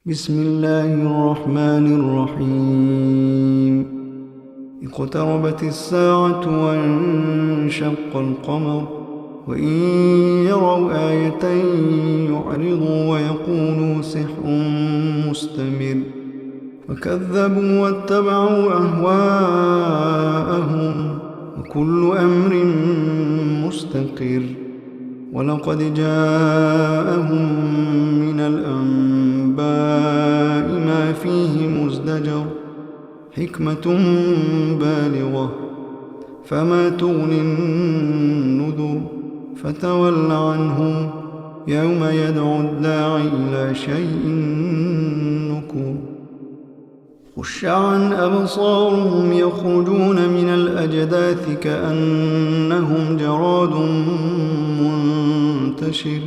بسم الله الرحمن الرحيم. اقتربت الساعة وانشق القمر وإن يروا آية يعرضوا ويقولوا سحر مستمر فكذبوا واتبعوا أهواءهم وكل أمر مستقر. ولقد جاءهم من الأنباء ما فيه مزدجر حكمة بالغة فما تغني النذر فتول عنهم يوم يدعو الداعي إلى شيء نكر. خش عن أبصارهم يخرجون من الأجداث كأنهم جراد منتشر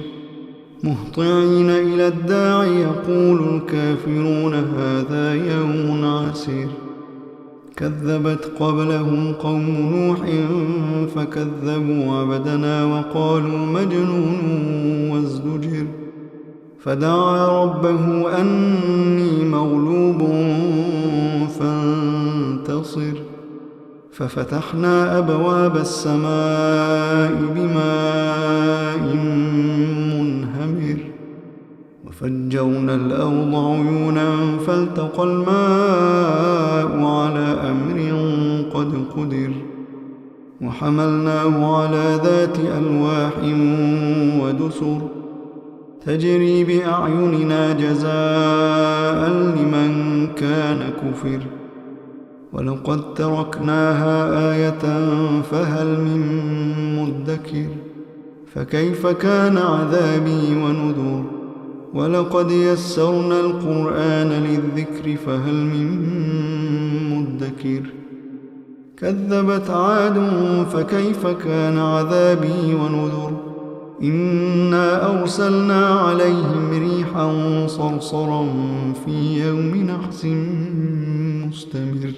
مهطعين إلى الداعي يقول الكافرون هذا يوم عسير. كذبت قبلهم قوم نوح فكذبوا عبدنا وقالوا مجنون وازدجر. فدعا ربه أني مغلوب فانتصر ففتحنا أبواب السماء بماء منهمر وفجرنا الأرض عيونا فالتقى الماء على أمر قد قدر وحملناه على ذات ألواح ودسر تجري بأعيننا جزاء لمن كان كفر. ولقد تركناها آية فهل من مدكر فكيف كان عذابي ونذر. ولقد يسرنا القرآن للذكر فهل من مدكر. كذبت عاد فكيف كان عذابي ونذر. إنا أرسلنا عليهم ريحا صرصرا في يوم نحس مستمر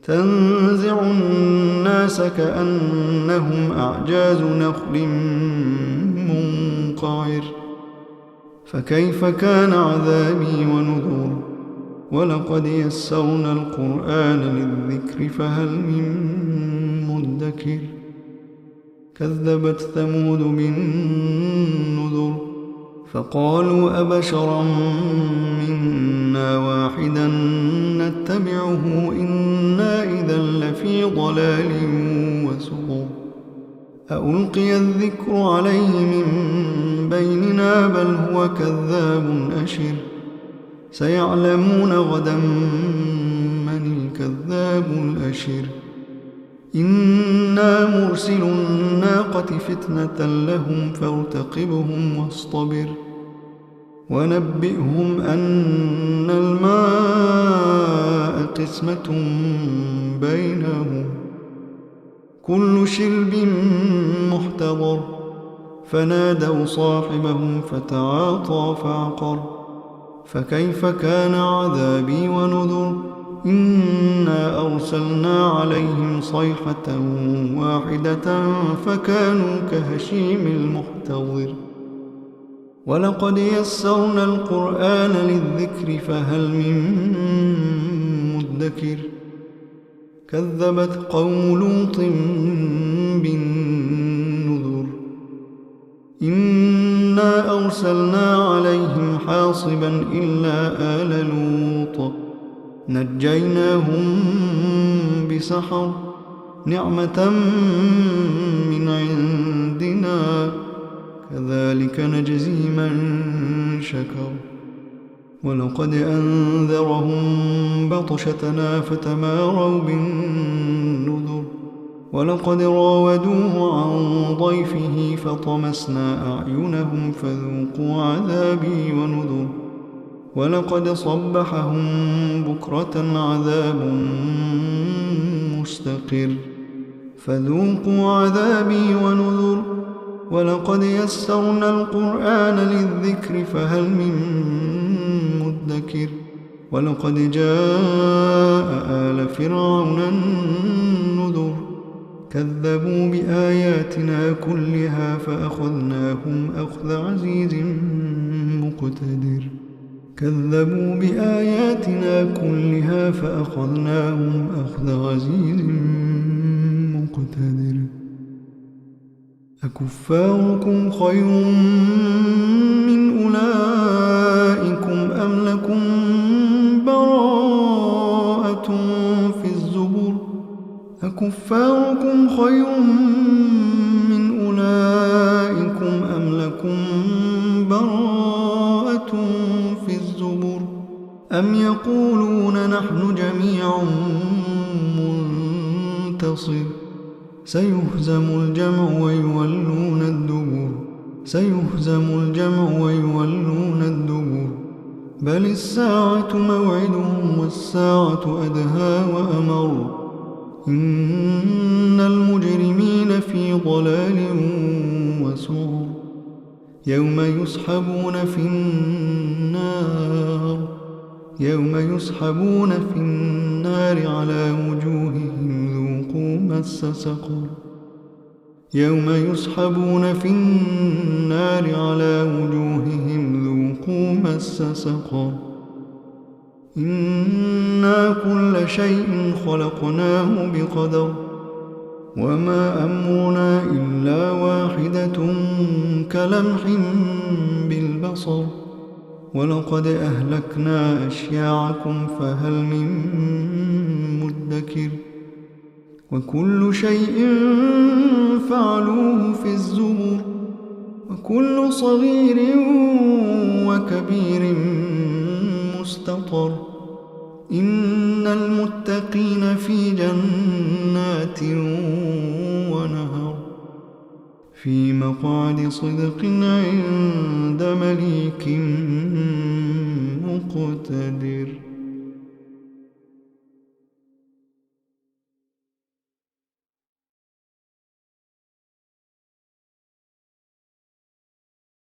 تنزع الناس كأنهم أعجاز نخل منقعر فكيف كان عذابي ونذر. ولقد يسرنا القرآن للذكر فهل من مدكر. كذبت ثمود بالنذر فقالوا أبشرا منا واحدا نتبعه إنا إذا لفي ضلال وسعر. ألقي الذكر عليه من بيننا بل هو كذاب أشر. سيعلمون غدا من الكذاب الأشر. إنا مرسل الناقة فتنة لهم فارتقبهم واصطبر ونبئهم أن الماء قسمة بينهم كل شرب محتضر. فنادوا صاحبهم فتعاطى فعقر فكيف كان عذابي ونذر. إنا أرسلنا عليهم صيحة واحدة فكانوا كهشيم المحتضر. ولقد يسرنا القرآن للذكر فهل من مدكر. كذبت قوم لوط بالنذر. إنا أرسلنا عليهم حاصبا إلا آل لوط نجيناهم بسحر نعمة من عندنا كذلك نجزي من شكر. ولقد أنذرهم بطشتنا فتماروا بالنذر. ولقد راودوه عن ضيفه فطمسنا أعينهم فذوقوا عذابي ونذر. ولقد صبحهم بكرة عذاب مستقر فذوقوا عذابي ونذر. ولقد يسرنا القرآن للذكر فهل من مدكر. ولقد جاء آل فرعون النذر كذبوا بآياتنا كلها فأخذناهم أخذ عزيز مقتدر كذبوا بآياتنا كلها فأخذناهم أخذ عزيز مقتدر أكفاركم خير من أولئكم أم لكم براءة في الزبر أكفاركم خير من أولئكم أم لكم براءة في الزبر أم يقولون نحن جميع منتصر سيهزم الجمع ويولون الدبر سيهزم الجمع ويولون الدبر بل الساعة موعدهم والساعة أدهى وأمر إن المجرمين في ضلال وسعر يوم يسحبون في النار على وجوههم ذوقوا مس سقر يوم يسحبون في النار على وجوههم ذوقوا مس سقر إنا كل شيء خلقناه بقدر وما أمرنا إلا واحدة كلمح بالبصر ولقد أهلكنا أشياعكم فهل من مدكر وكل شيء فعلوه في الزبر وكل صغير وكبير مستطر إن المتقين في جنات ونهر في مقعد صدق عند مليك مقتدر.